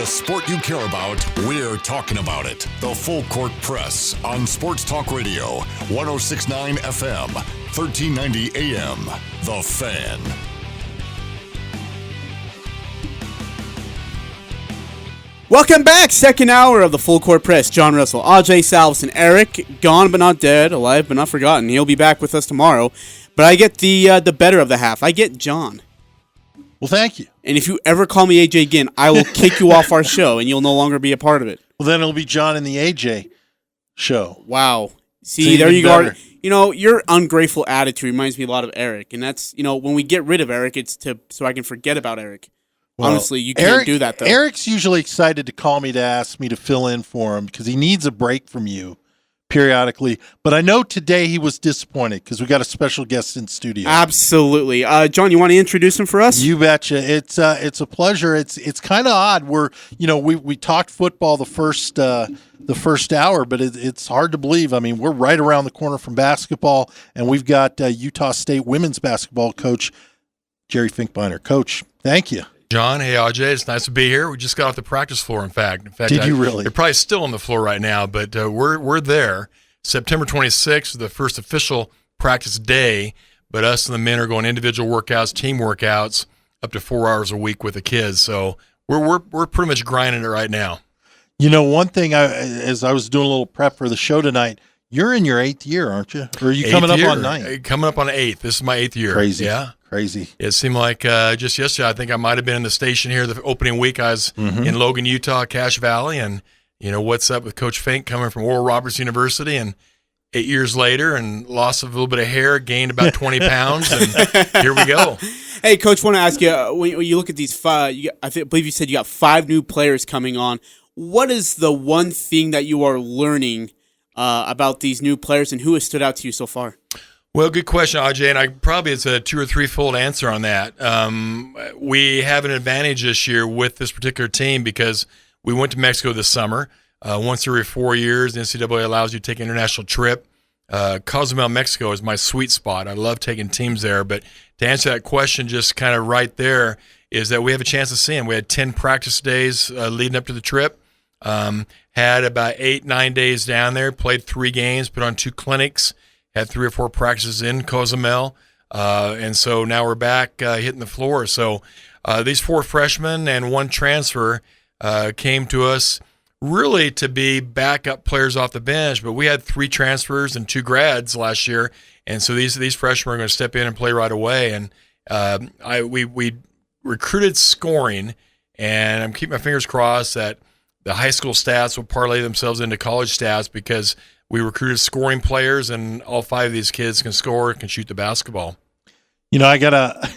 The sport you care about, we're talking about it. The Full Court Press on Sports Talk Radio, 106.9 FM, 1390 AM. The Fan. Welcome back. Second hour of the Full Court Press. John Russell, Ajay, Salvesen, Eric, gone but not dead, alive but not forgotten. He'll be back with us tomorrow. But I get the better of the half. I get John. Well, thank you. And if you ever call me AJ again, I will kick you off our show, and you'll no longer be a part of it. Well, then it'll be John and the AJ show. Wow. See, there you go. You know, your ungrateful attitude reminds me a lot of Eric, and that's, when we get rid of Eric, it's so I can forget about Eric. Well, honestly, you can't do that, though. Eric's usually excited to call me to ask me to fill in for him because he needs a break from you periodically. But I know today he was disappointed because we got a special guest in studio. Absolutely. John, you want to introduce him for us? You betcha. It's a pleasure. It's kind of odd. We talked football the first hour, but it's hard to believe. I mean, we're right around the corner from basketball, and we've got Utah State women's basketball coach Jerry Finkbeiner. Coach, thank you. John, hey Ajay, it's nice to be here. We just got off the practice floor. In fact, did you really? You're probably still on the floor right now, but we're there. September 26th is the first official practice day, but us and the men are going individual workouts, team workouts, up to 4 hours a week with the kids. So we're pretty much grinding it right now. One thing, as I was doing a little prep for the show tonight, you're in your 8th year, aren't you? Or are you coming up on 9th? Coming up on 8th. This is my 8th year. Crazy. Yeah. Crazy. It seemed like just yesterday, I think I might have been in the station here the opening week. I was in Logan, Utah, Cache Valley, and what's up with Coach Fink coming from Oral Roberts University, and 8 years later, and lost a little bit of hair, gained about 20 pounds, and here we go. Hey, Coach, want to ask you, when you look at these five, I believe you said you got 5 new players coming on. What is the one thing that you are learning about these new players, and who has stood out to you so far? Well, good question, Ajay, and it's a 2 or 3-fold answer on that. We have an advantage this year with this particular team because we went to Mexico this summer. Once every 4 years, the NCAA allows you to take an international trip. Cozumel, Mexico is my sweet spot. I love taking teams there. But to answer that question just kind of right there is that we have a chance to see them. We had 10 practice days leading up to the trip. Had about 8-9 days down there, played 3 games, put on 2 clinics. Had 3 or 4 practices in Cozumel, and so now we're back hitting the floor. So these 4 freshmen and 1 transfer came to us really to be backup players off the bench, but we had 3 transfers and 2 grads last year, and so these freshmen are going to step in and play right away. And we recruited scoring, and I'm keeping my fingers crossed that the high school stats will parlay themselves into college stats because we recruited scoring players, and all 5 of these kids can score, can shoot the basketball. I got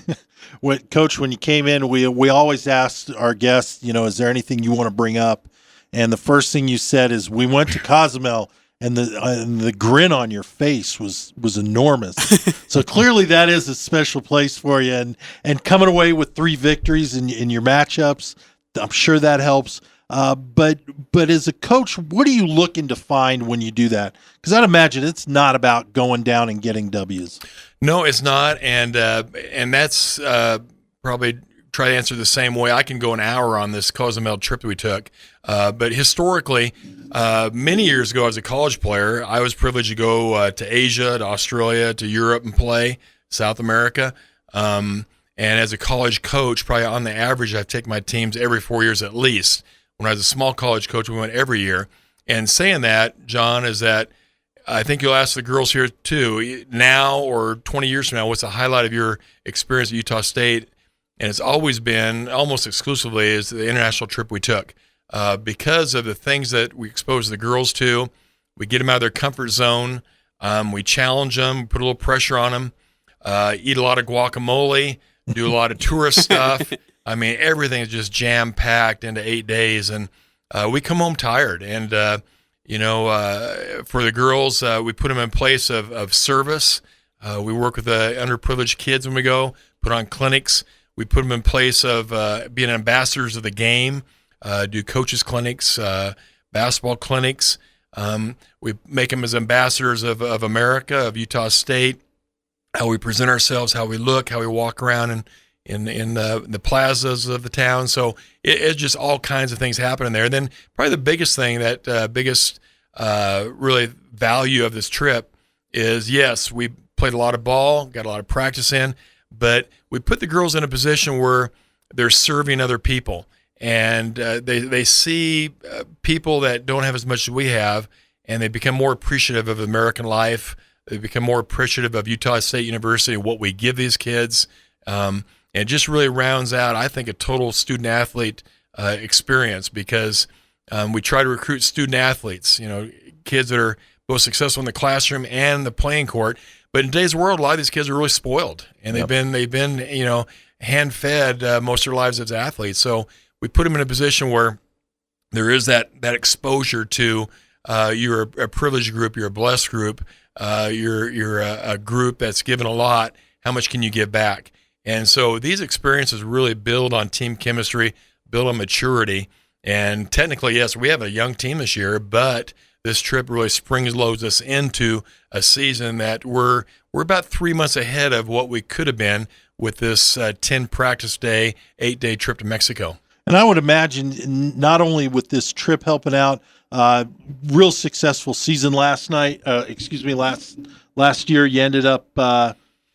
Coach, when you came in, we always asked our guests, is there anything you want to bring up? And the first thing you said is we went to Cozumel, and the grin on your face was enormous. So clearly that is a special place for you, and coming away with 3 victories in your matchups, I'm sure that helps. But as a coach, what are you looking to find when you do that? Because I'd imagine it's not about going down and getting W's. No, it's not, and that's probably try to answer the same way. I can go an hour on this Cozumel trip that we took, but historically, many years ago as a college player, I was privileged to go to Asia, to Australia, to Europe and play South America. And as a college coach, probably on the average, I've taken my teams every 4 years at least. When I was a small college coach, we went every year. And saying that, John, is that I think you'll ask the girls here too, now or 20 years from now, what's the highlight of your experience at Utah State? And it's always been, almost exclusively, is the international trip we took. Because of the things that we expose the girls to, we get them out of their comfort zone, we challenge them, put a little pressure on them, eat a lot of guacamole, do a lot of tourist stuff. I mean, everything is just jam-packed into 8 days, and we come home tired. And, for the girls, we put them in place of service. We work with the underprivileged kids when we go, put on clinics. We put them in place of being ambassadors of the game, do coaches clinics, basketball clinics. We make them as ambassadors of America, of Utah State, how we present ourselves, how we look, how we walk around in the plazas of the town. So it's just all kinds of things happening there. And then probably the biggest thing biggest really value of this trip is, yes, we played a lot of ball, got a lot of practice in, but we put the girls in a position where they're serving other people. And they see people that don't have as much as we have, and they become more appreciative of American life. They become more appreciative of Utah State University and what we give these kids. And it just really rounds out, I think, a total student-athlete experience, because we try to recruit student athletes, kids that are both successful in the classroom and the playing court. But in today's world, a lot of these kids are really spoiled, and they've been hand-fed most of their lives as athletes. So we put them in a position where there is that exposure to you're a privileged group, you're a blessed group, you're a group that's given a lot. How much can you give back? And so these experiences really build on team chemistry, build on maturity. And technically, yes, we have a young team this year, but this trip really loads us into a season that we're about 3 months ahead of what we could have been with this 10 practice day, 8-day trip to Mexico. And I would imagine not only with this trip helping out, real successful season last year, you ended up,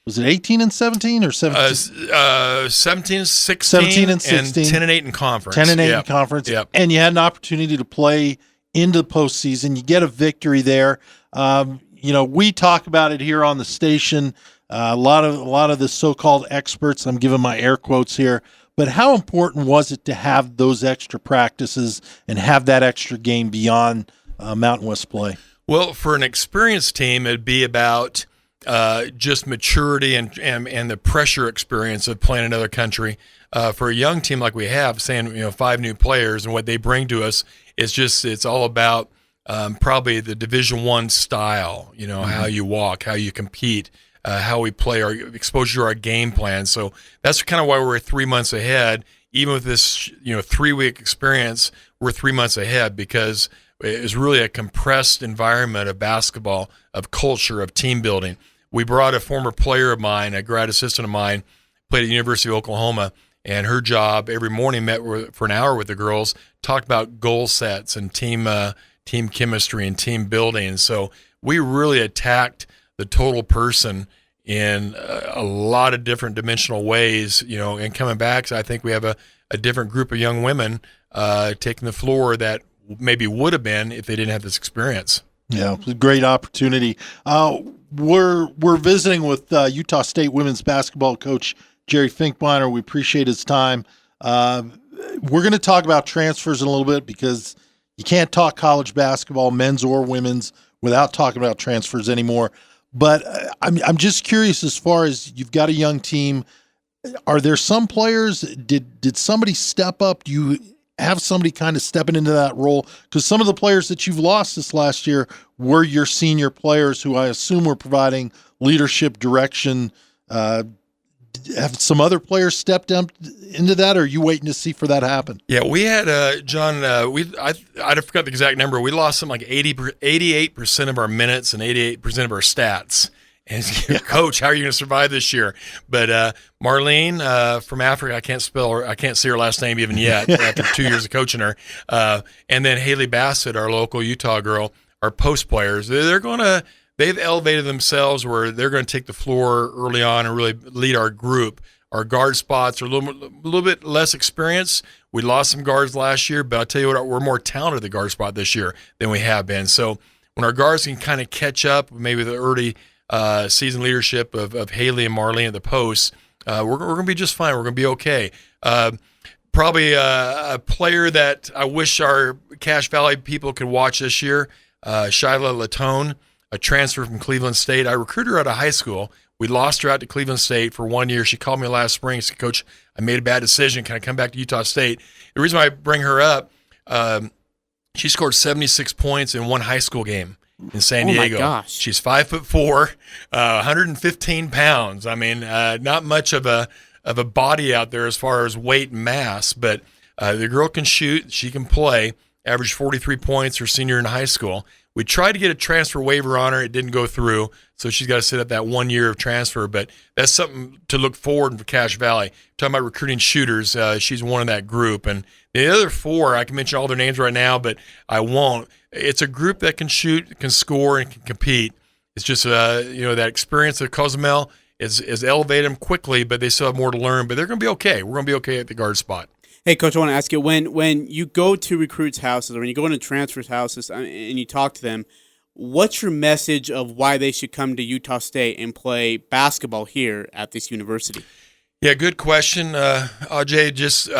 was it 18 and 17 or 17? 17 and 16. 17 and 16. And 10 and 8 in conference. 10 and 8 in conference. Yep. And you had an opportunity to play into the postseason. You get a victory there. We talk about it here on the station. A lot of the so-called experts, I'm giving my air quotes here, but how important was it to have those extra practices and have that extra game beyond Mountain West play? Well, for an experienced team, it'd be about just maturity and the pressure experience of playing another country. For a young team like we have, saying 5 new players and what they bring to us, it's all about probably the Division I style. How you walk, how you compete, how we play, our exposure to our game plan. So that's kind of why we're 3 months ahead. Even with this 3-week experience, we're 3 months ahead, because it's really a compressed environment of basketball, of culture, of team building. We brought a former player of mine, a grad assistant of mine, played at the University of Oklahoma, and her job every morning for an hour with the girls, talked about goal sets and team chemistry and team building. And so we really attacked the total person in a lot of different dimensional ways, and coming back. So I think we have a different group of young women taking the floor that maybe would have been if they didn't have this experience. Yeah, it was a great opportunity. We're visiting with Utah State women's basketball coach Jerry Finkbeiner. We appreciate his time. We're going to talk about transfers in a little bit, because you can't talk college basketball, men's or women's, without talking about transfers anymore. But I'm just curious, as far as you've got a young team, are there some players, did somebody step up? Do you have somebody kind of stepping into that role? Because some of the players that you've lost this last year were your senior players, who I assume were providing leadership, direction. Have some other players stepped up into that, or are you waiting to see for that happen? Yeah, we had, John, I forgot the exact number. We lost something like 88% of our minutes and 88% of our stats. And Coach, how are you going to survive this year? But Marlene from Africa, I can't see her last name even yet after 2 years of coaching her. And then Haley Bassett, our local Utah girl, our post players. They've elevated themselves where they're going to take the floor early on and really lead our group. Our guard spots are a little bit less experienced. We lost some guards last year, but I'll tell you what, we're more talented at the guard spot this year than we have been. So when our guards can kind of catch up, maybe the early season leadership of Haley and Marlene at the post, we're going to be just fine. We're going to be okay. Probably a player that I wish our Cache Valley people could watch this year, Shyla Latone, a transfer from Cleveland State. I recruited her out of high school. We lost her out to Cleveland State for 1 year. She called me last spring. She said, Coach, I made a bad decision. Can I come back to Utah State? The reason why I bring her up, she scored 76 points in one high school game in San Diego. Oh, my gosh. She's 5'4", 115 pounds. I mean, not much of a body out there as far as weight and mass, but the girl can shoot. She can play. Averaged 43 points her senior in high school. We tried to get a transfer waiver on her. It didn't go through, so she's got to sit up that 1 year of transfer. But that's something to look forward for Cache Valley. Talking about recruiting shooters, she's one of that group. And the other four, I can mention all their names right now, but I won't. It's a group that can shoot, can score, and can compete. It's just that experience of Cozumel is elevated them quickly, but they still have more to learn. But they're going to be okay. We're going to be okay at the guard spot. Hey, Coach, I want to ask you, when you go to recruits' houses or when you go into transfers' houses and you talk to them, what's your message of why they should come to Utah State and play basketball here at this university? Yeah, good question, Ajay. Just we,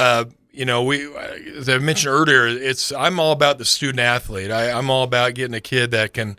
as I mentioned earlier, I'm all about the student athlete. I'm all about getting a kid that can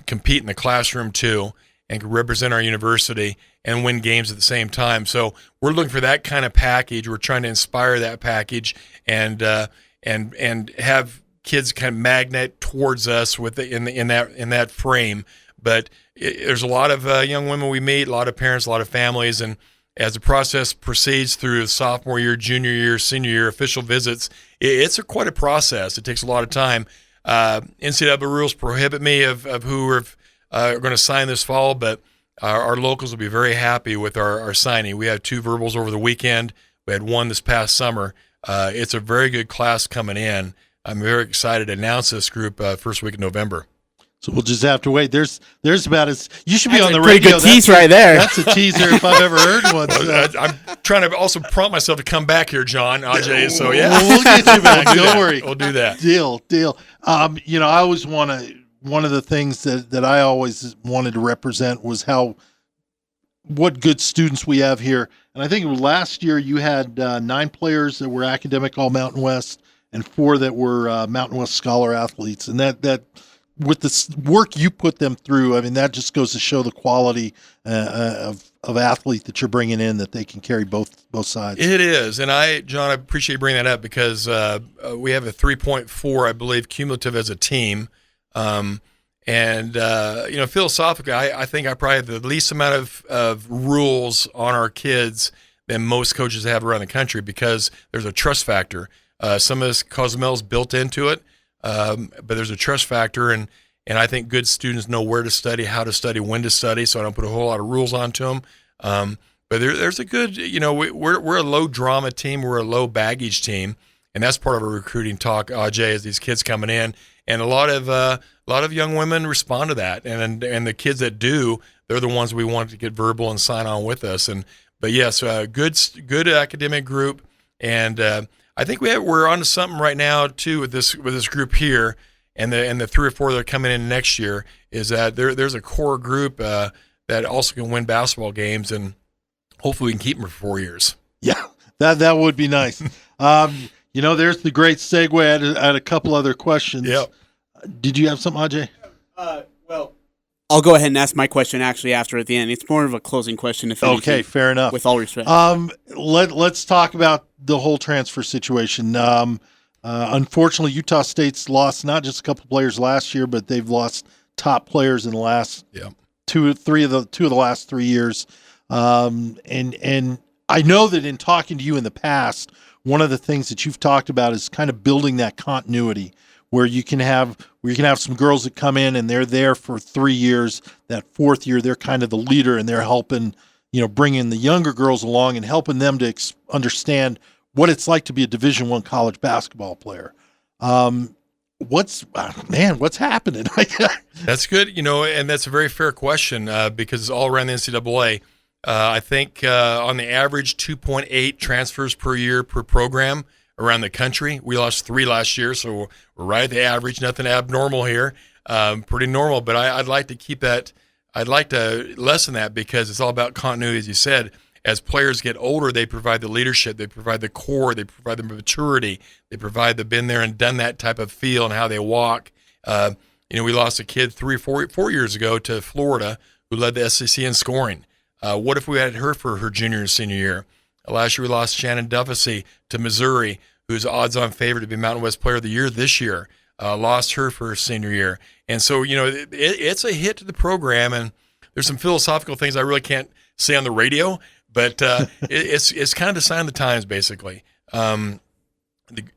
compete in the classroom too and can represent our university and win games at the same time. So we're looking for that kind of package. We're trying to inspire that package and have kids kind of magnet towards us in that frame. But there's a lot of young women we meet, a lot of parents, a lot of families, and as the process proceeds through sophomore year, junior year, senior year, official visits, it's quite a process. It takes a lot of time. NCAA rules prohibit me of who are going to sign this fall, but our locals will be very happy with our signing. We had 2 verbals over the weekend. We had 1 this past summer. It's a very good class coming in. I'm very excited to announce this group first week of November. So we'll just have to wait. There's about as you should be that's on the pretty radio. Good tease right there. That's a teaser if I've ever heard one. So. I'm trying to also prompt myself to come back here, John, Ajay. So yeah, we'll get you back. Don't worry. We'll do that. Deal. I always want to. One of the things that I always wanted to represent was what good students we have here. And I think last year you had 9 players that were academic all Mountain West and 4 that were Mountain West Scholar athletes. And that with the work you put them through, I mean, that just goes to show the quality of athlete that you're bringing in, that they can carry both sides. It is. And John, I appreciate you bringing that up because we have a 3.4, I believe, cumulative as a team. Philosophically, I think I probably have the least amount of rules on our kids than most coaches have around the country because there's a trust factor. Some of this Cozumel's built into it, but there's a trust factor, and I think good students know where to study, how to study, when to study, so I don't put a whole lot of rules onto them. But there's a good, we're a low drama team, we're a low baggage team, and that's part of our recruiting talk, Ajay, is these kids coming in. And a lot of young women respond to that, and the kids that do, they're the ones we want to get verbal and sign on with us. But yes, good academic group, and I think we're onto something right now too with this group here, and the 3 or 4 that are coming in next year is that there's a core group that also can win basketball games, and hopefully we can keep them for 4 years. Yeah, that would be nice. There's the great segue. I had a couple other questions. Yep. Did you have something, Ajay? Well, I'll go ahead and ask my question actually after at the end. It's more of a closing question. If anything, okay, fair enough. With all respect. Let's talk about the whole transfer situation. Unfortunately, Utah State's lost not just a couple players last year, but they've lost top players in the last two of the last 3 years. And I know that in talking to you in the past, one of the things that you've talked about is kind of building that continuity where you can have some girls that come in and they're there for 3 years. That 4th year, they're kind of the leader and they're helping, bringing the younger girls along and helping them to understand what it's like to be a Division I college basketball player. What's happening? That's good, and that's a very fair question because it's all around the NCAA. I think on the average 2.8 transfers per year per program around the country. We lost 3 last year, so we're right at the average. Nothing abnormal here. Pretty normal, but I'd like to keep that. I'd like to lessen that because it's all about continuity, as you said. As players get older, they provide the leadership, they provide the core, they provide the maturity, they provide the been there and done that type of feel and how they walk. We lost a kid 3 or 4 years ago to Florida who led the SEC in scoring. What if we had her for her junior and senior year? Last year we lost Shannon Duffy to Missouri, who's odds-on favorite to be Mountain West Player of the Year this year. Lost her for her senior year. And so, it's a hit to the program, and there's some philosophical things I really can't say on the radio, but it's kind of the sign of the times, basically.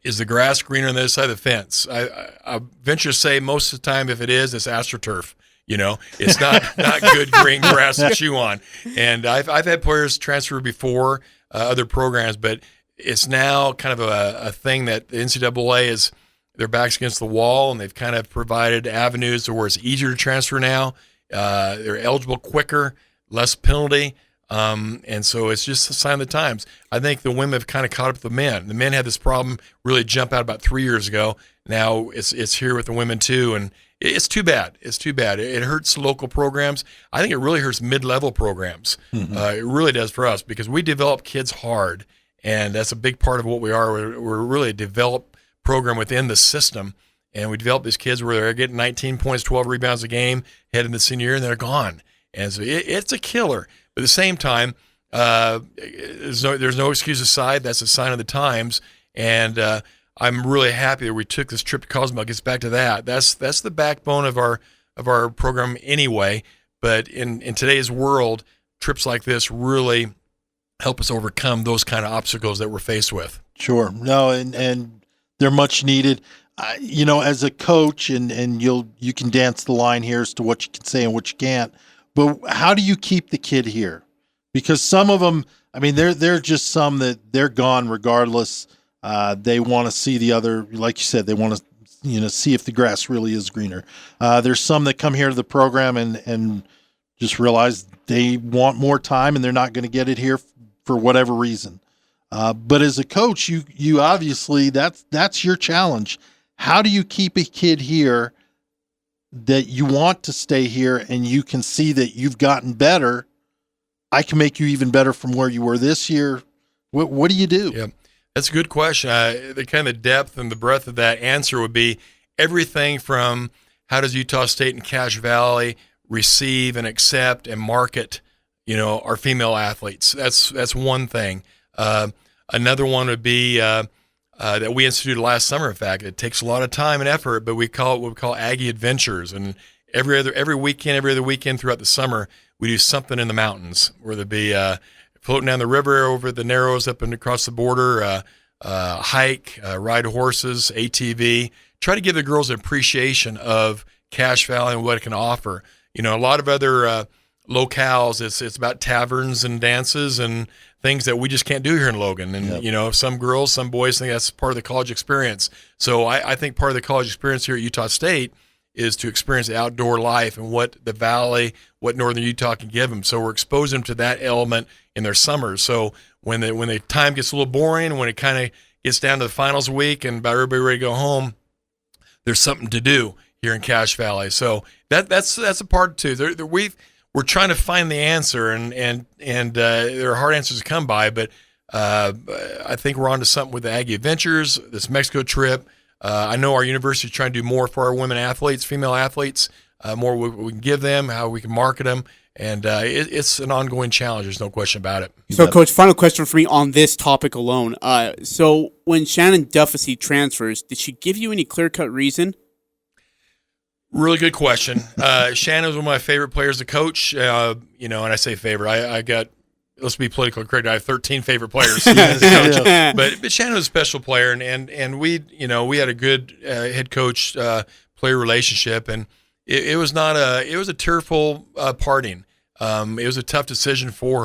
is the grass greener on the other side of the fence? I venture to say most of the time, if it is, it's AstroTurf. It's not good green grass to chew on. And I've had players transfer before other programs, but it's now kind of a thing that the NCAA is their backs against the wall, and they've kind of provided avenues to where it's easier to transfer now. They're eligible quicker, less penalty. And so it's just a sign of the times. I think the women have kind of caught up with the men. The men had this problem really jump out about 3 years ago. Now it's here with the women too, and it's too bad. It's too bad. It hurts local programs. I think it really hurts mid-level programs. Mm-hmm. It really does for us because we develop kids hard, and that's a big part of what we are. We're really a developed program within the system, and we develop these kids where they're getting 19 points, 12 rebounds a game, heading the senior year, and they're gone. And so it's a killer. But at the same time, there's no excuse aside. That's a sign of the times, and I'm really happy that we took this trip to Cozumel. It gets back to that. That's the backbone of our program anyway. But in today's world, trips like this really help us overcome those kind of obstacles that we're faced with. Sure. No, and they're much needed. As a coach, and you can dance the line here as to what you can say and what you can't. But how do you keep the kid here? Because some of them, there are just some that they're gone regardless. They want to see the other, like you said, they want to, see if the grass really is greener. There's some that come here to the program and just realize they want more time and they're not going to get it here for whatever reason. But as a coach, you obviously, that's your challenge. How do you keep a kid here that you want to stay here and you can see that you've gotten better? I can make you even better from where you were this year. What do you do? Yeah, that's a good question. The kind of depth and the breadth of that answer would be everything from how does Utah State and Cache Valley receive and accept and market, our female athletes. That's one thing. Another one would be that we instituted last summer. In fact, it takes a lot of time and effort, but we call it what we call Aggie Adventures. And every other weekend throughout the summer, we do something in the mountains, whether it be floating down the river over the Narrows up and across the border, hike, ride horses, ATV. Try to give the girls an appreciation of Cache Valley and what it can offer. A lot of other locales, it's about taverns and dances and things that we just can't do here in Logan. And, Yep. Some girls, some boys think that's part of the college experience. So I think part of the college experience here at Utah State is to experience the outdoor life and what the Valley, what Northern Utah can give them. So we're exposing them to that element in their summers. So when the time gets a little boring, when it kind of gets down to the finals week and about everybody ready to go home, there's something to do here in Cache Valley. So that's a part too. We're trying to find the answer, and there are hard answers to come by, but I think we're on to something with the Aggie Adventures, this Mexico trip. I know our university is trying to do more for our women athletes, female athletes, more we can give them, how we can market them, and it's an ongoing challenge. There's no question about it. So, Coach, final question for me on this topic alone. So when Shannon Duffy transfers, did she give you any clear-cut reason? Really good question. Shannon was one of my favorite players to coach, and I say favorite. I got, let's be politically correct, I have 13 favorite players to coach. Yeah. But Shannon was a special player, and we had a good head coach player relationship, and it was a tearful parting. It was a tough decision for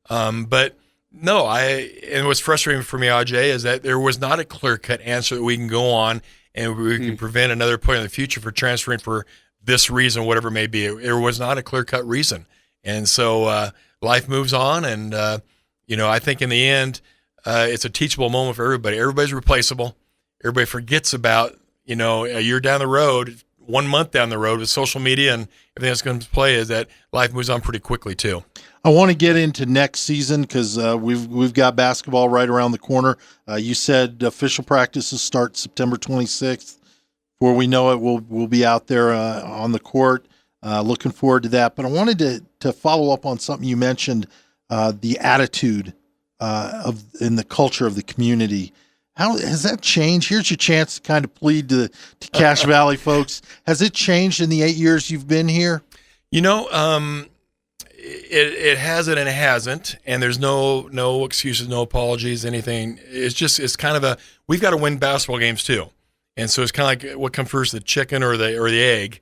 her, but no, and what's frustrating for me, Ajay, is that there was not a clear-cut answer that we can go on and we can prevent another player in the future for transferring for this reason, whatever it may be. There was not a clear-cut reason. And so life moves on, and, I think in the end, it's a teachable moment for everybody. Everybody's replaceable. Everybody forgets about, a year down the road, 1 month down the road with social media and everything that's going to play, is that life moves on pretty quickly too. I want to get into next season because we've got basketball right around the corner. You said official practices start September 26th. Before we know it, we'll be out there on the court. Looking forward to that. But I wanted to follow up on something you mentioned, the attitude in the culture of the community. How has that changed? Here's your chance to kind of plead to Cache Valley folks. Has it changed in the 8 years you've been here? It hasn't and it hasn't, and there's no excuses, no apologies, anything. It's kind of we've got to win basketball games too. And so it's kind of like what comes first, the chicken or the egg.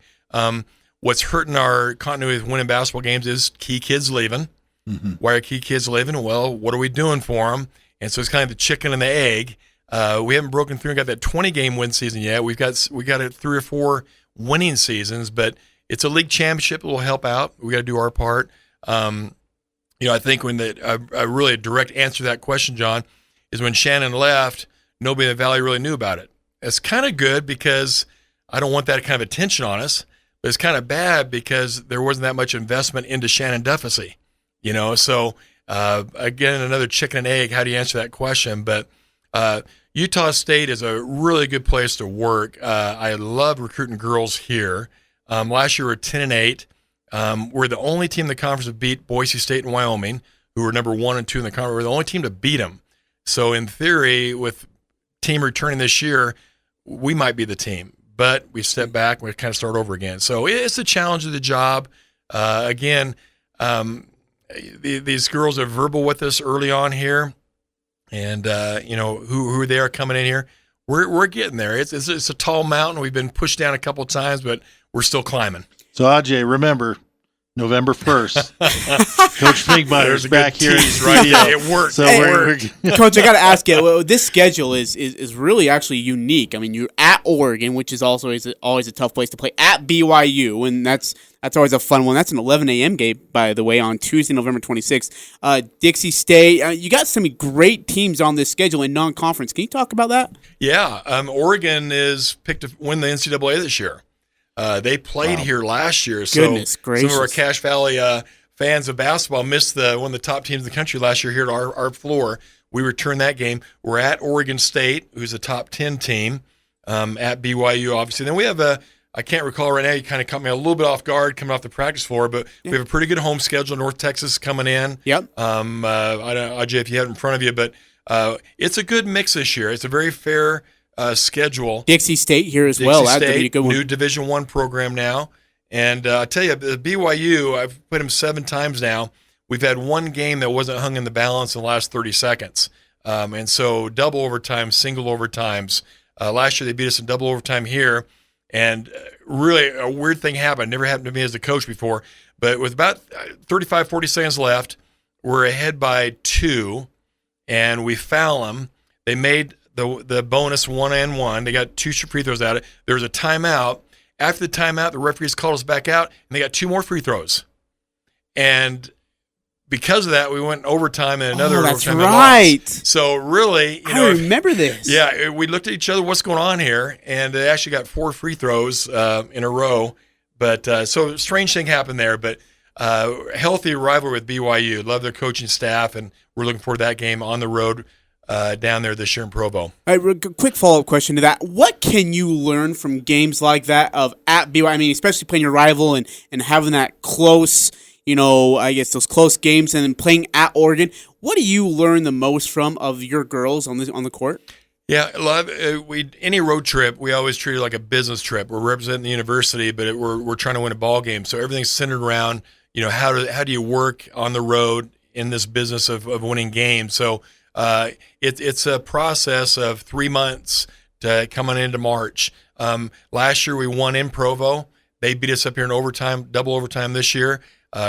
What's hurting our continuity with winning basketball games is key kids leaving. Mm-hmm. Why are key kids leaving? Well, what are we doing for them? And so it's kind of the chicken and the egg. We haven't broken through and got that 20-game win season yet. We got 3 or 4 winning seasons, but it's a league championship that will help out. We got to do our part. I think when a really direct answer to that question, John, is when Shannon left, nobody in the Valley really knew about it. It's kind of good because I don't want that kind of attention on us, but it's kind of bad because there wasn't that much investment into Shannon Duffy, So again, another chicken and egg. How do you answer that question? But Utah State is a really good place to work. I love recruiting girls here. Last year we were 10-8. We're the only team in the conference to beat Boise State and Wyoming, who were number 1 and 2 in the conference. We're the only team to beat them. So in theory, with team returning this year, we might be the team. But we step back and we kind of start over again. So it's a challenge of the job. These girls are verbal with us early on here. And, who they are coming in here. We're getting there. It's a tall mountain. We've been pushed down a couple of times, but we're still climbing. So, Ajay, remember, November 1st, Coach Finkbeiner is back here. Right? Yeah, it worked. So Coach, I got to ask you, this schedule is really actually unique. I mean, you're at Oregon, which is also always a tough place to play, at BYU, and that's always a fun one. That's an 11 a.m. game, by the way, on Tuesday, November 26th. Dixie State, you got some great teams on this schedule in non-conference. Can you talk about that? Yeah, Oregon is picked to win the NCAA this year. They played here last year, so Goodness gracious. Some of our Cache Valley fans of basketball missed one of the top teams in the country last year here at our floor. We returned that game. We're at Oregon State, who's a top 10 team, at BYU, obviously. Then we have I can't recall right now, you kind of caught me a little bit off guard coming off the practice floor, but we have a pretty good home schedule. North Texas coming in. Yep. I don't know, Ajay, if you have it in front of you, but it's a good mix this year. It's a very fair schedule. Dixie State here as Dixie well. State, That'd be a good one. New Division I program now. And I tell you, the BYU, I've put them 7 times now. We've had one game that wasn't hung in the balance in the last 30 seconds. And so double overtime, single overtimes. Last year they beat us in double overtime here. And really a weird thing happened. Never happened to me as a coach before. But with about 35, 40 seconds left, we're ahead by 2, and we foul them. They made the bonus 1-and-1. They got 2 free throws out of it. There was a timeout. After the timeout, the referees called us back out, and they got 2 more free throws. And because of that, we went overtime and another overtime. That's right. So really, I remember this. Yeah, we looked at each other, what's going on here? And they actually got 4 free throws in a row. But so strange thing happened there. But healthy rivalry with BYU. Love their coaching staff, and we're looking forward to that game on the road down there this year in Provo. All right, quick follow-up question to that. What can you learn from games like that at BYU? I mean, especially playing your rival and having that close, I guess those close games, and then playing at Oregon. What do you learn the most from of your girls on the court? Yeah, any road trip, we always treat it like a business trip. We're representing the university, but we're trying to win a ball game. So everything's centered around, how do you work on the road in this business of winning games? So it's a process of 3 months to coming into March. Last year we won in Provo. They beat us up here in overtime, double overtime this year.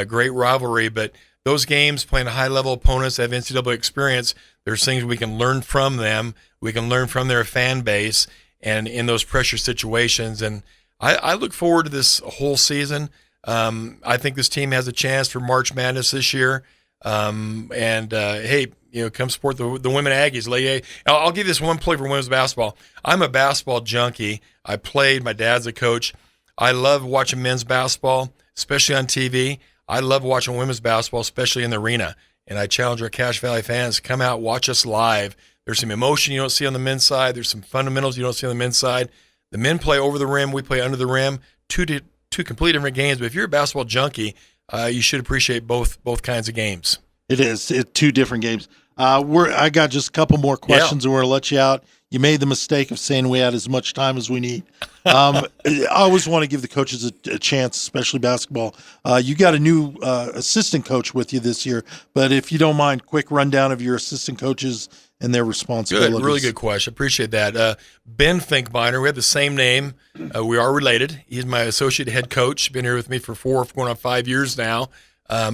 Great rivalry, but those games playing high-level opponents that have NCAA experience, there's things we can learn from them. We can learn from their fan base and in those pressure situations. And I look forward to this whole season. I think this team has a chance for March Madness this year. Hey, come support the women Aggies. I'll give you this one play for women's basketball. I'm a basketball junkie. I played. My dad's a coach. I love watching men's basketball, especially on TV. I love watching women's basketball, especially in the arena. And I challenge our Cache Valley fans to come out, watch us live. There's some emotion you don't see on the men's side. There's some fundamentals you don't see on the men's side. The men play over the rim. We play under the rim. Two completely different games. But if you're a basketball junkie, you should appreciate both kinds of games. It is. It's 2 different games. I got just a couple more questions, and we're going to let you out. You made the mistake of saying we had as much time as we need. I always want to give the coaches a chance, especially basketball. You got a new assistant coach with you this year, but if you don't mind, quick rundown of your assistant coaches and their responsibilities. Good, really good question. Appreciate that. Ben Finkbeiner, we have the same name. We are related. He's my associate head coach. Been here with me for going on 5 years now.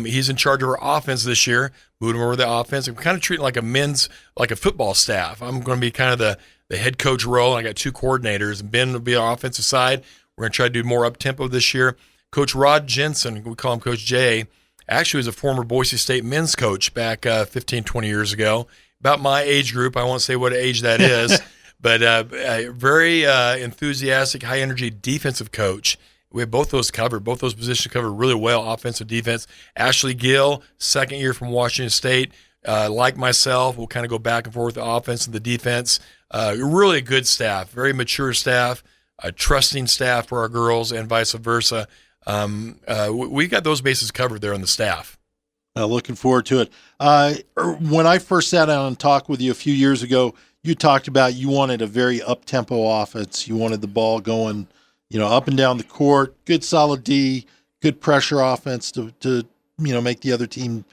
He's in charge of our offense this year. Moved him over the offense. I'm kind of treating like a football staff. I'm going to be kind of the head coach role. I got 2 coordinators, and Ben will be our offensive side. We're going to try to do more up-tempo this year. Coach Rod Jensen, we call him Coach J, actually was a former Boise State men's coach back 15, 20 years ago. About my age group. I won't say what age that is, but a very enthusiastic, high-energy defensive coach. We have both those covered, both those positions covered really well, offensive, defense. Ashley Gill, second year from Washington State. Like myself, we'll kind of go back and forth with the offense and the defense. Really a good staff, very mature staff, a trusting staff for our girls and vice versa. We got those bases covered there on the staff. Looking forward to it. When I first sat down and talked with you a few years ago, you talked about you wanted a very up-tempo offense. You wanted the ball going, up and down the court, good solid D, good pressure offense to make the other team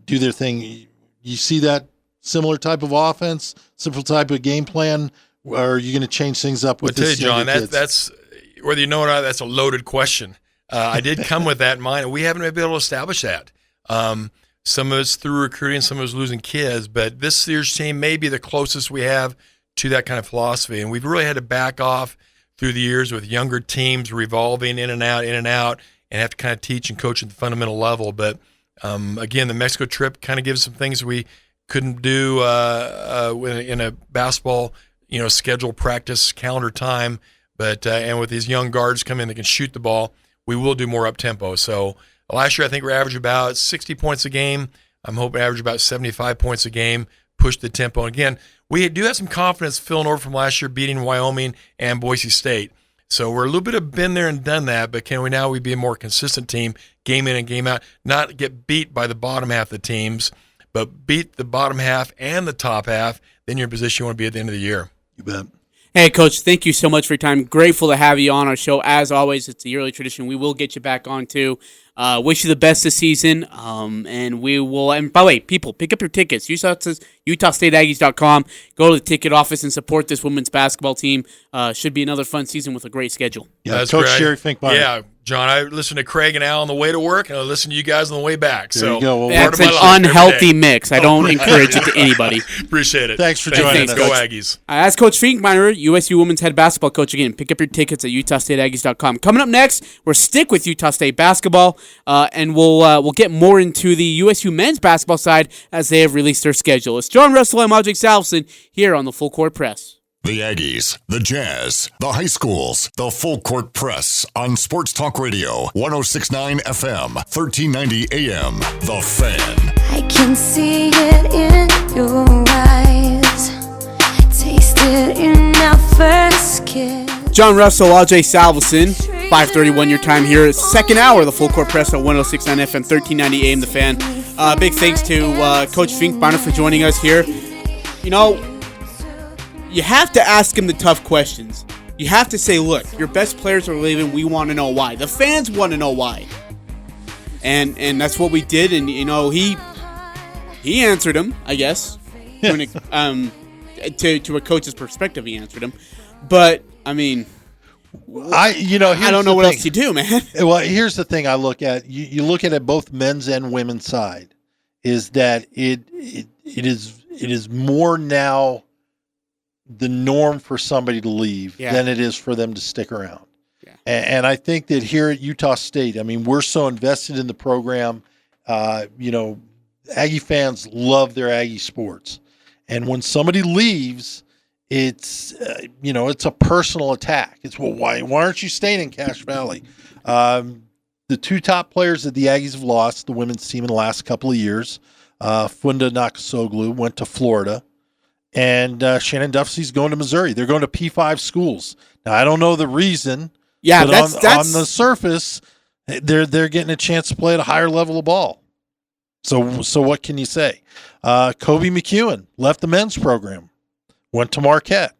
do their thing. You see that similar type of offense, similar type of game plan, or are you going to change things up with this? John, that's whether you know it or not, that's a loaded question. I did come with that in mind, and we haven't been able to establish that. Some of it's through recruiting, some of it's losing kids, but this year's team may be the closest we have to that kind of philosophy, and we've really had to back off through the years with younger teams revolving in and out, and have to kind of teach and coach at the fundamental level. But again, the Mexico trip kind of gives some things we couldn't do in a basketball, schedule, practice, calendar time. But and with these young guards coming in that can shoot the ball, we will do more up tempo. So last year, I think we averaged about 60 points a game. I'm hoping to average about 75 points a game, push the tempo. And again, we do have some confidence filling over from last year, beating Wyoming and Boise State. So we're a little bit of been there and done that, but can we now be a more consistent team, game in and game out, not get beat by the bottom half of the teams, but beat the bottom half and the top half, then you're in a position you want to be at the end of the year. You bet. Hey, Coach, thank you so much for your time. Grateful to have you on our show. As always, it's a yearly tradition. We will get you back on, too. Wish you the best this season. And we will. And by the way, people, pick up your tickets. UtahStateAggies.com. Go to the ticket office and support this women's basketball team. Should be another fun season with a great schedule. Yeah, that's Coach Jerry Finkbeiner. Yeah, John, I listen to Craig and Al on the way to work, and I listen to you guys on the way back. There you go. Well, that's an unhealthy mix. I don't encourage it to anybody. Appreciate it. Thanks for joining us. Go Aggies. As Coach Finkbeiner, USU women's head basketball coach again. Pick up your tickets at UtahStateAggies.com. Coming up next, we'll stick with Utah State basketball, and we'll get more into the USU men's basketball side as they have released their schedule. It's John Russell and Ajay Salvesen here on the Full Court Press. The Aggies, the Jazz, the high schools, the Full Court Press on Sports Talk Radio, 106.9 FM, 1390 AM, The Fan. I can see it in your eyes, taste it in our first kiss. John Russell, Ajay Salvesen, 5:31 your time here. It's second hour of the Full Court Press at 106.9 FM, 1390 AM, The Fan. Big thanks to Coach Finkbeiner for joining us here. You have to ask him the tough questions. You have to say, look, your best players are leaving. We want to know why. The fans want to know why. And that's what we did. And, he answered him, I guess. To a coach's perspective, he answered him. But, I mean, I don't know what else to do, man. Well, here's the thing I look at. You look at it both men's and women's side, is that it is more now the norm for somebody to leave than it is for them to stick around. Yeah. And I think that here at Utah State, we're so invested in the program. Aggie fans love their Aggie sports. And when somebody leaves, it's, it's a personal attack. It's, well, why aren't you staying in Cache Valley? The two top players that the Aggies have lost, the women's team in the last couple of years, Funda Nakasoglu went to Florida. And Shannon Duffy's going to Missouri. They're going to P5 schools. Now, I don't know the reason. Yeah, but that's on the surface, they're getting a chance to play at a higher level of ball. So what can you say? Kobe McEwen left the men's program, went to Marquette.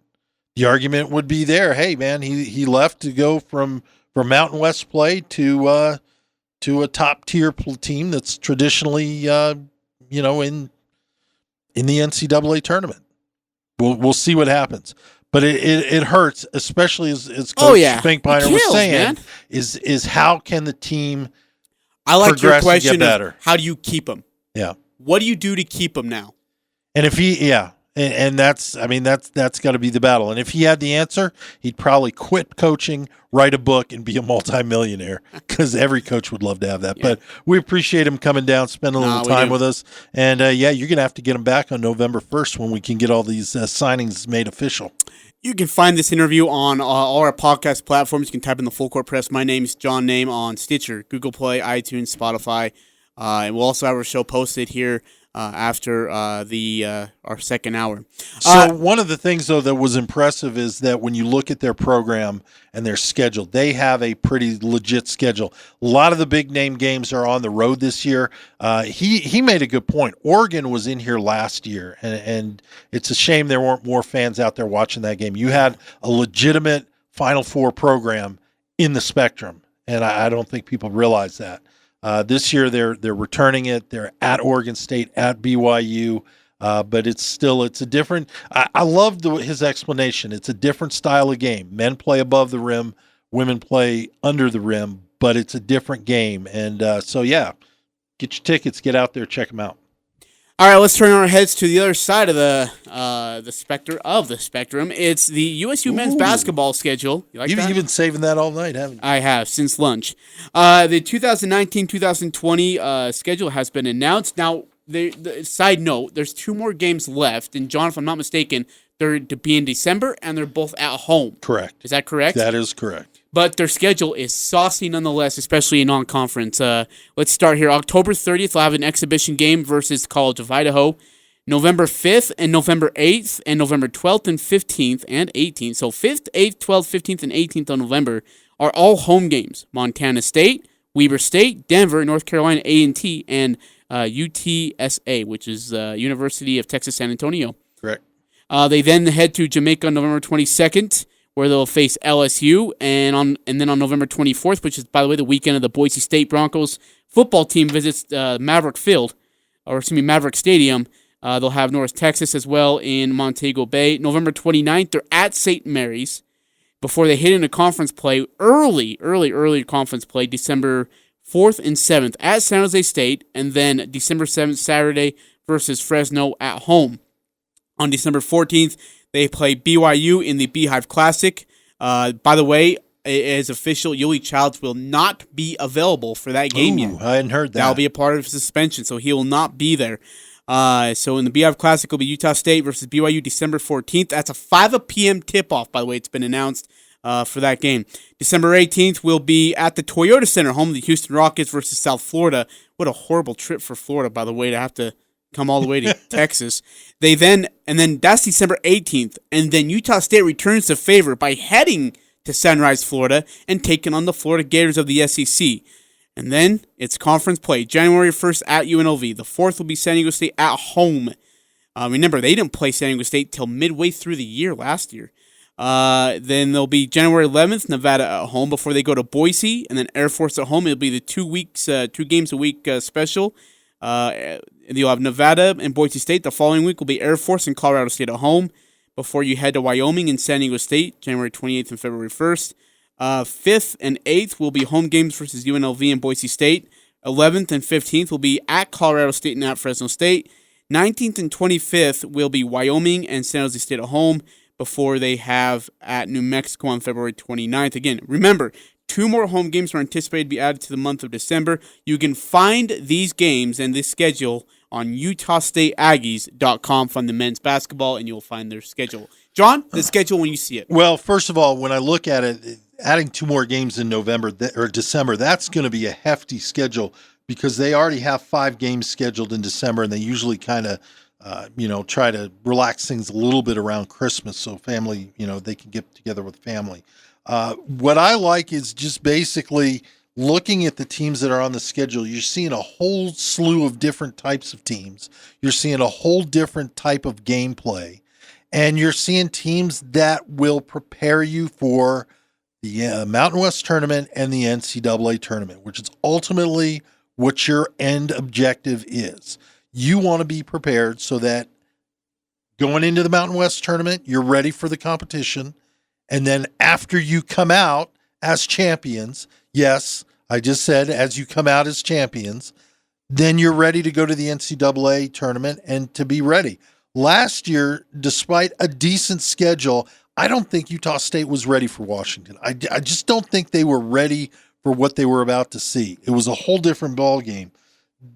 The argument would be there. Hey, man, he left to go from Mountain West play to a top tier team that's traditionally, in the NCAA tournament. We'll see what happens. But it hurts, especially as Coach Finkbeiner was saying, man. is how can the team I like your question better? How do you keep him? Yeah. What do you do to keep him now? And if and that's got to be the battle. And if he had the answer, he'd probably quit coaching, write a book, and be a multimillionaire, because every coach would love to have that. Yeah. But we appreciate him coming down, spending a little time with us. And, you're going to have to get him back on November 1st when we can get all these signings made official. You can find this interview on all our podcast platforms. You can type in the Full Court Press. My name is John Name on Stitcher, Google Play, iTunes, Spotify. And we'll also have our show posted here after our second hour. So one of the things, though, that was impressive is that when you look at their program and their schedule, they have a pretty legit schedule. A lot of the big-name games are on the road this year. He made a good point. Oregon was in here last year, and it's a shame there weren't more fans out there watching that game. You had a legitimate Final Four program in the Spectrum, and I don't think people realize that. This year they're returning it. They're at Oregon State, at BYU, but it's a different. I love his explanation. It's a different style of game. Men play above the rim, women play under the rim, but it's a different game. And get your tickets, get out there, check them out. All right, let's turn our heads to the other side of the spectrum. It's the USU men's basketball schedule. You like that? You've been saving that all night, haven't you? I have, since lunch. The 2019-2020 schedule has been announced. Now, the side note, there's 2 more games left. And, John, if I'm not mistaken, they're to be in December, and they're both at home. Correct. Is that correct? That is correct. But their schedule is saucy nonetheless, especially in non-conference. Let's start here. October 30th, they'll have an exhibition game versus College of Idaho. November 5th and November 8th and November 12th and 15th and 18th. So 5th, 8th, 12th, 15th, and 18th of November are all home games. Montana State, Weber State, Denver, North Carolina A&T, and UTSA, which is University of Texas San Antonio. Correct. They then head to Jamaica on November 22nd, where they'll face LSU, and then on November 24th, which is, by the way, the weekend of the Boise State Broncos football team visits Maverick Stadium. They'll have North Texas as well in Montego Bay. November 29th, they're at St. Mary's before they hit into conference play, early conference play, December 4th and 7th at San Jose State, and then December 7th, Saturday, versus Fresno at home. On December 14th, they play BYU in the Beehive Classic. By the way, it is official. Yuli Childs will not be available for that game yet. I hadn't heard that. That'll be a part of suspension, so he will not be there. So in the Beehive Classic, will be Utah State versus BYU December 14th. That's a 5 p.m. tip-off, by the way. It's been announced for that game. December 18th will be at the Toyota Center, home of the Houston Rockets versus South Florida. What a horrible trip for Florida, by the way, to have to come all the way to Texas. And then that's December 18th. And then Utah State returns the favor by heading to Sunrise, Florida, and taking on the Florida Gators of the SEC. And then it's conference play. January 1st at UNLV. The 4th will be San Diego State at home. Remember, they didn't play San Diego State till midway through the year last year. Then there'll be January 11th, Nevada at home before they go to Boise. And then Air Force at home. It'll be the 2 games a week special. You'll have Nevada and Boise State. The following week will be Air Force and Colorado State at home before you head to Wyoming and San Diego State, January 28th and February 1st. 5th and 8th will be home games versus UNLV and Boise State. 11th and 15th will be at Colorado State and at Fresno State. 19th and 25th will be Wyoming and San Jose State at home before they have at New Mexico on February 29th. Again, remember, 2 more home games are anticipated to be added to the month of December. You can find these games and this schedule on UtahStateAggies.com. Find the men's basketball, and you'll find their schedule. John, the schedule when you see it. Well, first of all, when I look at it, adding 2 more games in November or December, that's going to be a hefty schedule because they already have 5 games scheduled in December, and they usually kind of try to relax things a little bit around Christmas so family, they can get together with family. What I like is just basically looking at the teams that are on the schedule, you're seeing a whole slew of different types of teams. You're seeing a whole different type of gameplay. And you're seeing teams that will prepare you for the Mountain West tournament and the NCAA tournament, which is ultimately what your end objective is. You want to be prepared so that going into the Mountain West tournament, you're ready for the competition. And then after you come out as champions, yes, I just said as you come out as champions, then you're ready to go to the NCAA tournament and to be ready. Last year, despite a decent schedule, I don't think Utah State was ready for Washington. I just don't think they were ready for what they were about to see. It was a whole different ball game.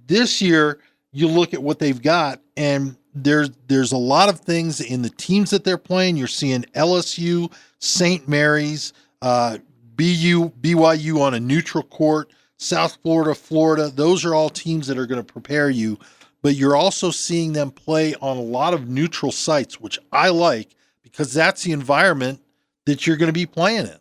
This year, you look at what they've got, and there's a lot of things in the teams that they're playing. You're seeing LSU, St. Mary's, BYU on a neutral court, South Florida, Florida. Those are all teams that are going to prepare you. But you're also seeing them play on a lot of neutral sites, which I like because that's the environment that you're going to be playing in.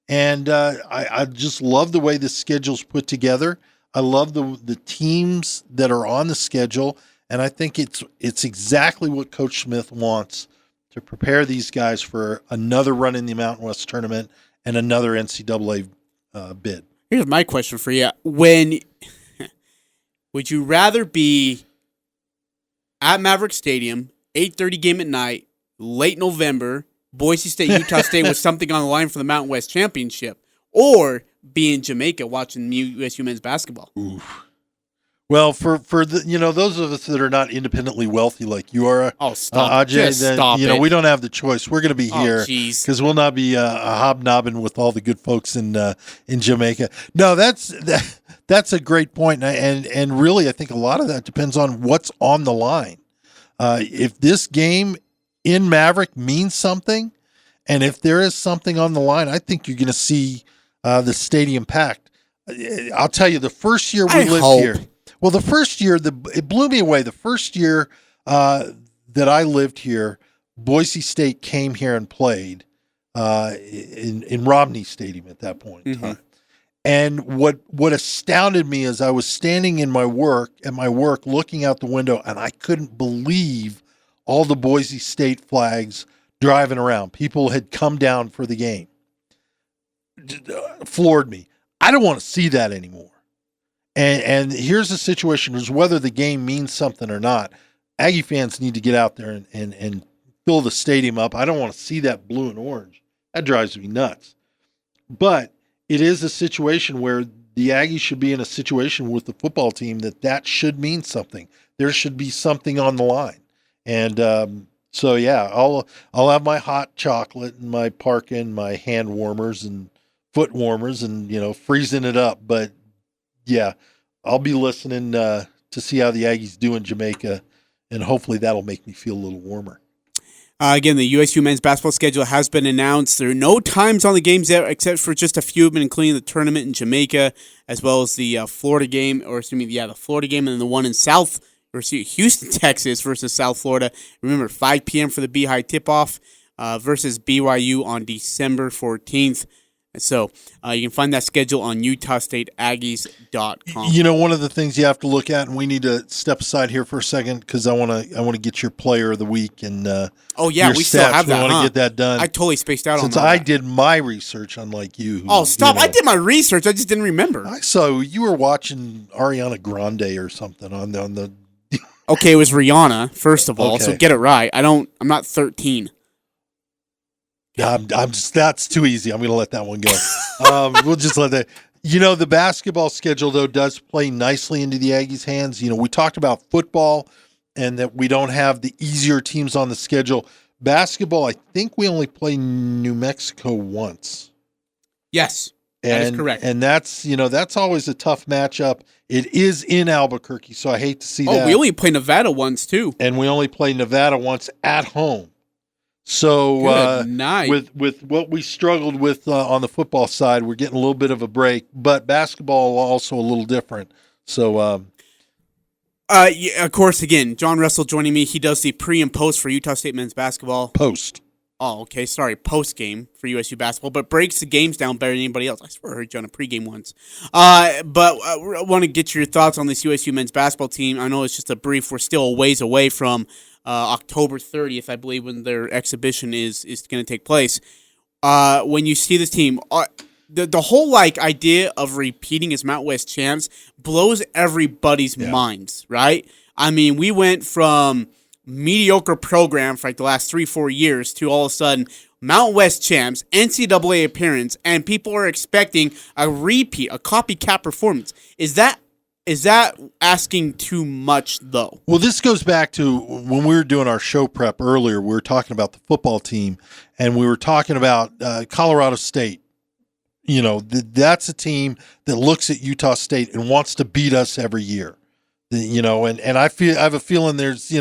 And I just love the way the schedule's put together. I love the teams that are on the schedule. And I think it's exactly what Coach Smith wants to prepare these guys for another run in the Mountain West tournament and another NCAA bid. Here's my question for you. Would you rather be at Maverick Stadium, 8:30 game at night, late November, Boise State, Utah State with something on the line for the Mountain West Championship, or be in Jamaica watching USU men's basketball? Oof. Well, for the those of us that are not independently wealthy like you are, stop Ajay, Just then stop it. we don't have the choice. We're going to be here because we'll not be hobnobbing with all the good folks in Jamaica. No, that's a great point, and really, I think a lot of that depends on what's on the line. If this game in Maverick means something, and if there is something on the line, I think you're going to see the stadium packed. I'll tell you, the first year we lived here. Well, the first year, it blew me away. The first year that I lived here, Boise State came here and played in Romney Stadium at that point in time. And what astounded me is I was standing at my work, looking out the window, and I couldn't believe all the Boise State flags driving around. People had come down for the game. Floored me. I don't want to see that anymore. And here's the situation, is whether the game means something or not. Aggie fans need to get out there and fill the stadium up. I don't want to see that blue and orange. That drives me nuts. But it is a situation where the Aggies should be in a situation with the football team that should mean something. There should be something on the line. And so, yeah, I'll have my hot chocolate and my parka and my hand warmers and foot warmers and, freezing it up. But, yeah, I'll be listening to see how the Aggies do in Jamaica, and hopefully that'll make me feel a little warmer. Again, the USU men's basketball schedule has been announced. There are no times on the games there except for just a few of them, including the tournament in Jamaica, as well as the Florida game, the Florida game, and then the one in Houston, Texas versus South Florida. Remember, 5 p.m. for the Beehive tip-off versus BYU on December 14th. So you can find that schedule on UtahStateAggies.com. One of the things you have to look at, and we need to step aside here for a second because I want to get your player of the week and we stats. still have that. We want to get that done. I totally spaced out since on I that. did my research, unlike you. Stop! I did my research. I just didn't remember. I saw you were watching Ariana Grande or something on the. Okay, it was Rihanna first of all, so get it right. I'm not 13. I'm just, that's too easy. I'm going to let that one go. We'll just let that. The basketball schedule, though, does play nicely into the Aggies' hands. We talked about football and that we don't have the easier teams on the schedule. Basketball, I think we only play New Mexico once. Yes, that is correct. And that's always a tough matchup. It is in Albuquerque, so I hate to see that. Oh, we only play Nevada once, too. And we only play Nevada once at home. So with what we struggled with on the football side, we're getting a little bit of a break, but basketball also a little different. So, of course, again, John Russell joining me. He does the pre and post for Utah State men's basketball. Post. Oh, okay. Sorry, post game for USU basketball, but breaks the games down better than anybody else. I swear I heard you on a pregame once. But I want to get your thoughts on this USU men's basketball team. I know it's just a brief. We're still a ways away from October 30th, I believe, when their exhibition is going to take place. When you see this team, the whole idea of repeating as Mount West champs blows everybody's minds, right? I mean, we went from mediocre program for the last 3-4 years to all of a sudden Mount West champs, NCAA appearance, and people are expecting a repeat, a copycat performance. Is that asking too much, though? Well, this goes back to when we were doing our show prep earlier. We were talking about the football team, and we were talking about Colorado State. That's a team that looks at Utah State and wants to beat us every year. And I have a feeling there's,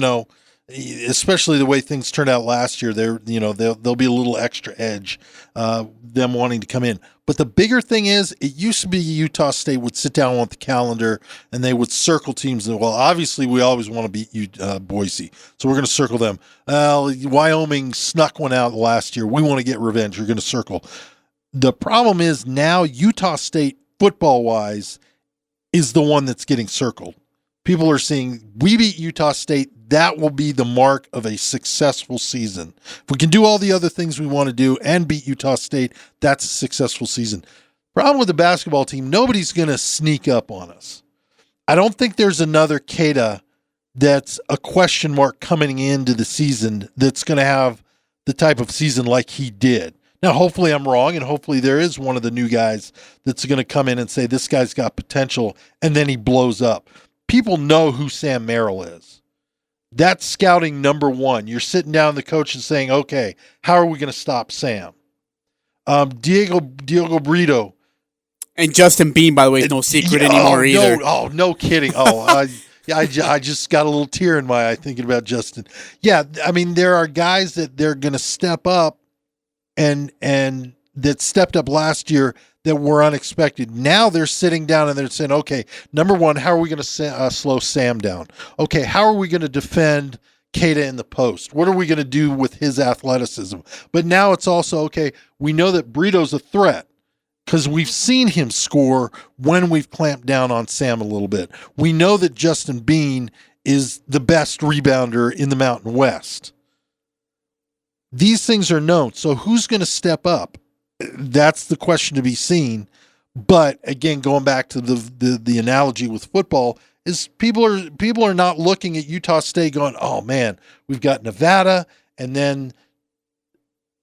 especially the way things turned out last year, there'll be a little extra edge, them wanting to come in. But the bigger thing is, it used to be Utah State would sit down with the calendar and they would circle teams. And, well, obviously we always want to beat Boise, so we're going to circle them. Wyoming snuck one out last year. We want to get revenge. We're going to circle. The problem is now Utah State, football-wise, is the one that's getting circled. People are saying, we beat Utah State, that will be the mark of a successful season. If we can do all the other things we want to do and beat Utah State, that's a successful season. Problem with the basketball team, nobody's going to sneak up on us. I don't think there's another Keita that's a question mark coming into the season that's going to have the type of season like he did. Now, hopefully I'm wrong, and hopefully there is one of the new guys that's going to come in and say, this guy's got potential, and then he blows up. People know who Sam Merrill is. That's scouting number one. You're sitting down with the coach and saying, okay, how are we going to stop Sam? Diego Brito. And Justin Bean, by the way, is no secret anymore either. No kidding. I just got a little tear in my eye thinking about Justin. Yeah, I mean, there are guys that they're going to step up and that stepped up last year that were unexpected. Now they're sitting down and they're saying, okay, number one, how are we going to slow Sam down? Okay, how are we going to defend Keita in the post? What are we going to do with his athleticism? But now it's also, okay, we know that Brito's a threat because we've seen him score when we've clamped down on Sam a little bit. We know that Justin Bean is the best rebounder in the Mountain West. These things are known. So who's going to step up? That's the question to be seen. But again, going back to the analogy with football, is people are not looking at Utah State going, oh man, we've got Nevada and then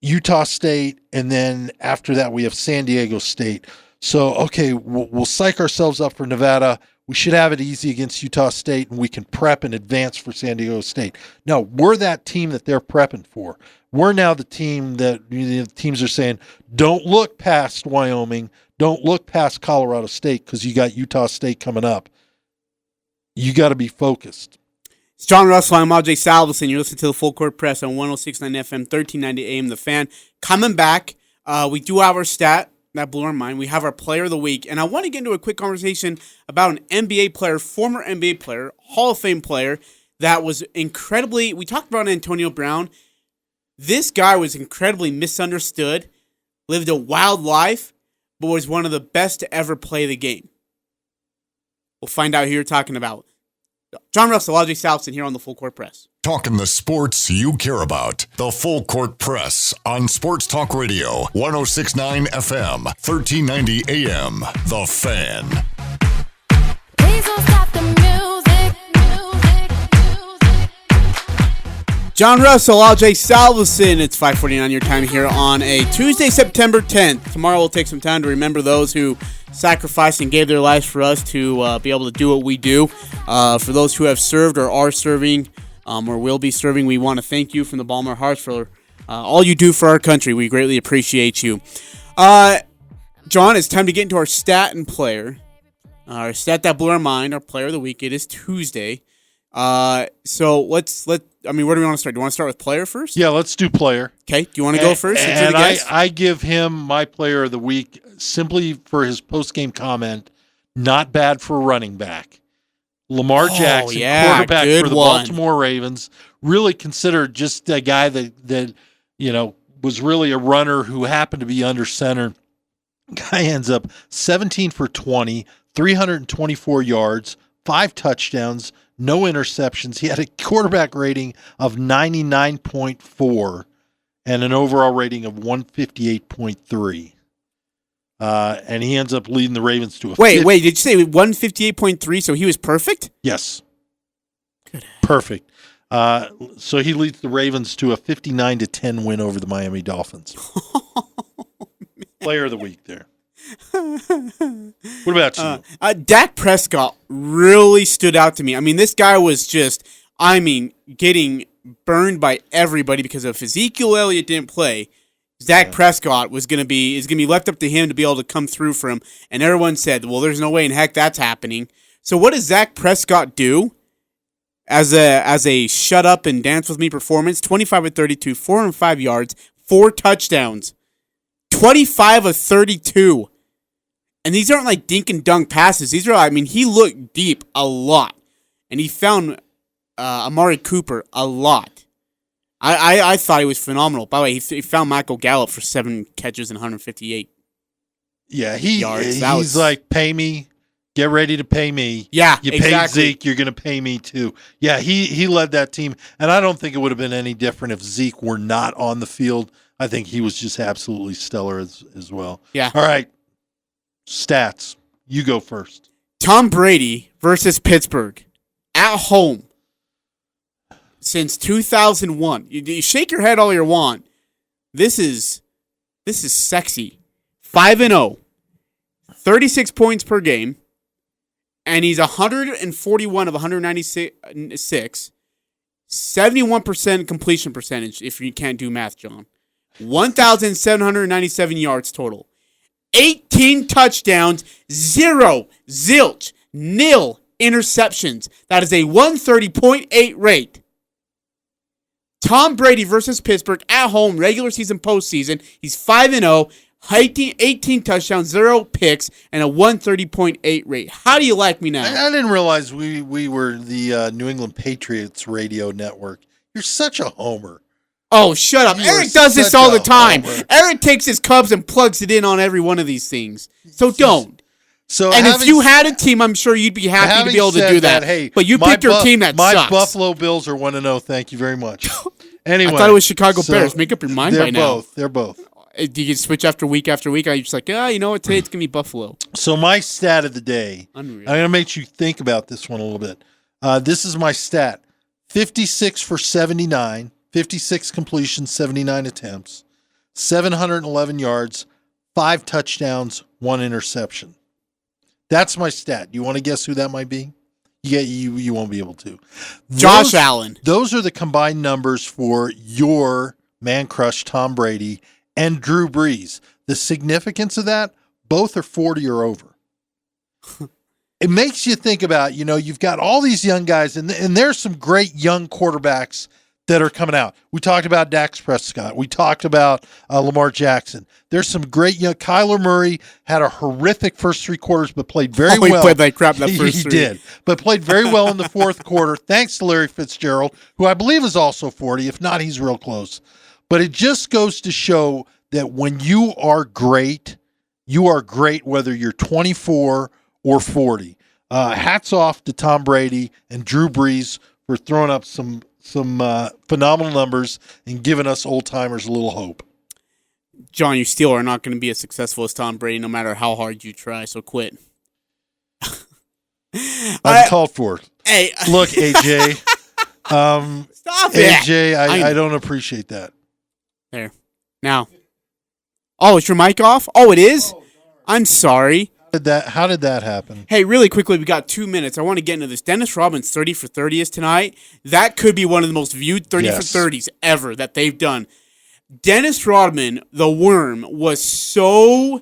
Utah State, and then after that we have San Diego State. So okay, we'll psych ourselves up for Nevada. We should have it easy against Utah State, and we can prep and advance for San Diego State. No, we're that team that they're prepping for. We're now the team that the teams are saying, don't look past Wyoming, don't look past Colorado State because you got Utah State coming up. You got to be focused. It's John Russell. I'm Ajay Salvesen. You're listening to the Full Court Press on 106.9 FM, 1390 AM, The Fan. Coming back, we do have our stat that blew our mind. We have our player of the week, and I want to get into a quick conversation about an NBA player, former NBA player, Hall of Fame player, that was incredibly, we talked about Antonio Brown. This guy was incredibly misunderstood, lived a wild life, but was one of the best to ever play the game. We'll find out who you're talking about. John Russell, Ajay Salvesen here on the Full Court Press. Talking the sports you care about. The Full Court Press on Sports Talk Radio, 106.9 FM, 1390 AM. The Fan. Please don't stop the music. John Russell, Ajay Salvesen. It's 5:49 your time here on a Tuesday, September 10th. Tomorrow we'll take some time to remember those who sacrificed and gave their lives for us to be able to do what we do. For those who have served or are serving or will be serving, we want to thank you from the bottom of our hearts for all you do for our country. We greatly appreciate you. John, it's time to get into our stat and player. Our stat that blew our mind, our player of the week. It is Tuesday. So where do we want to start? Do you want to start with player first? Yeah, let's do player. Okay. Do you want to go first? And I give him my player of the week simply for his post-game comment. Not bad for running back. Lamar Jackson, quarterback for the Baltimore Ravens, really considered just a guy that was really a runner who happened to be under center. Guy ends up 17 for 20, 324 yards, 5 touchdowns, no interceptions. He had a quarterback rating of 99.4 and an overall rating of 158.3. And he ends up leading the Ravens to a Wait, did you say 158.3, so he was perfect? Yes. Good. Perfect. So he leads the Ravens to a 59-10 win over the Miami Dolphins. Player of the week there. What about you? Dak Prescott really stood out to me. I mean, this guy was just, getting burned by everybody because if Ezekiel Elliott didn't play, Dak Prescott is going to be left up to him to be able to come through for him. And everyone said, well, there's no way in heck that's happening. So what does Dak Prescott do as a shut up and dance with me performance? 25 of 32, 405 yards, 4 touchdowns. 25 of 32. And these aren't like dink and dunk passes. These are, he looked deep a lot. And he found Amari Cooper a lot. I thought he was phenomenal. By the way, he found Michael Gallup for 7 catches and 158 yards. He's like, pay me. Get ready to pay me. Yeah, you exactly. paid Zeke, you're going to pay me too. Yeah, he led that team. And I don't think it would have been any different if Zeke were not on the field. I think he was just absolutely stellar as well. Yeah. All right. Stats. You go first. Tom Brady versus Pittsburgh at home since 2001. You shake your head all you want. This is sexy. 5-0. 36 points per game. And he's 141 of 196. 71% completion percentage, if you can't do math, John. 1,797 yards total. 18 touchdowns, 0, zilch, nil interceptions. That is a 130.8 rate. Tom Brady versus Pittsburgh at home, regular season, postseason. He's 5-0, 18 touchdowns, 0 picks, and a 130.8 rate. How do you like me now? I didn't realize we were the New England Patriots radio network. You're such a homer. Oh, shut up. Eric does this all the time. Eric takes his Cubs and plugs it in on every one of these things. So don't. And if you had a team, I'm sure you'd be happy to be able to do that. Hey, but you picked your team that sucks. My sucks. Buffalo Bills are 1-0. Thank you very much. Anyway. I thought it was Chicago Bears. Make up your mind by now. They're both. Do you switch after week? I'm just like, you know what? Today it's going to be Buffalo. So my stat of the day, Unreal. I'm going to make you think about this one a little bit. This is my stat. 56 for 79. 56 completions, 79 attempts, 711 yards, 5 touchdowns, 1 interception. That's my stat. You want to guess who that might be? You won't be able to. Josh Allen. Those are the combined numbers for your man crush Tom Brady and Drew Brees. The significance of that, both are 40 or over. It makes you think about, you've got all these young guys, and there's some great young quarterbacks that are coming out. We talked about Dak Prescott. We talked about Lamar Jackson. There's some great young. Kyler Murray had a horrific first 3 quarters, but played very well. He played like crap that first 3. He did, but played very well in the fourth quarter, thanks to Larry Fitzgerald, who I believe is also 40. If not, he's real close. But it just goes to show that when you are great whether you're 24 or 40. Hats off to Tom Brady and Drew Brees for throwing up some phenomenal numbers and giving us old timers a little hope. John, you still are not going to be as successful as Tom Brady no matter how hard you try, so quit. I'm called for. Hey. Look, AJ. Stop it. AJ, I don't appreciate that. There. Now. Oh, is your mic off? Oh, it is? I'm sorry. How did that happen? Hey, really quickly, we got 2 minutes. I want to get into this. Dennis Rodman's 30 for 30s tonight. That could be one of the most viewed 30 for 30s ever that they've done. Dennis Rodman, the Worm, was so,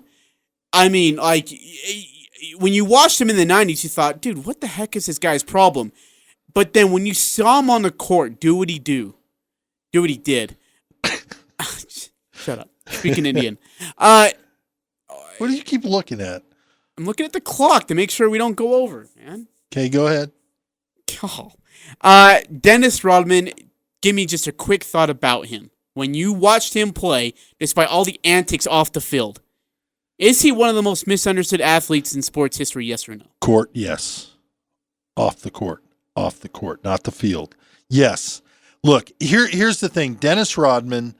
when you watched him in the 90s, you thought, dude, what the heck is this guy's problem? But then when you saw him on the court, do what he did. Shut up. Speaking Indian. What do you keep looking at? I'm looking at the clock to make sure we don't go over, man. Okay, go ahead. Oh. Dennis Rodman, give me just a quick thought about him. when you watched him play, despite all the antics off the field, is he one of the most misunderstood athletes in sports history, yes or no? Court, yes. Off the court, not the field. Yes. Look, here's the thing. Dennis Rodman,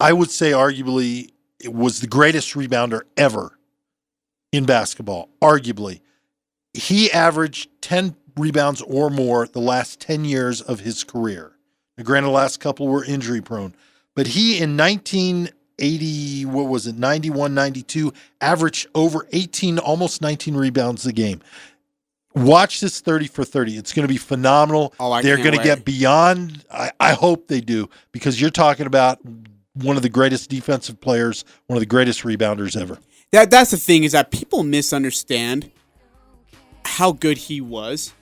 I would say arguably, was the greatest rebounder ever in basketball, arguably. He averaged 10 rebounds or more the last 10 years of his career. Now, granted, the last couple were injury prone, but he in 91, 92, averaged over 18, almost 19 rebounds a game. Watch this 30 for 30. It's going to be phenomenal. They're going to get beyond. I hope they do, because you're talking about one of the greatest defensive players, one of the greatest rebounders ever. That's the thing, is that people misunderstand how good he was.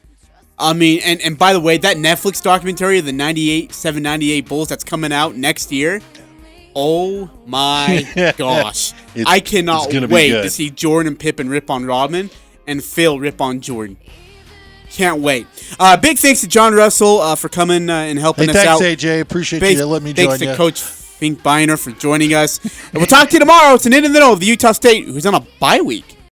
I mean, and by the way, that Netflix documentary of the 98 Bulls that's coming out next year, oh my gosh. I cannot wait to see Jordan and Pippen rip on Rodman and Phil rip on Jordan. Can't wait. Big thanks to John Russell for coming and helping us out. Thanks, AJ. Appreciate you letting me join you. Thanks to Coach Finkbeiner for joining us. And we'll talk to you tomorrow. It's an In the Know of the Utah State, who's on a bye week.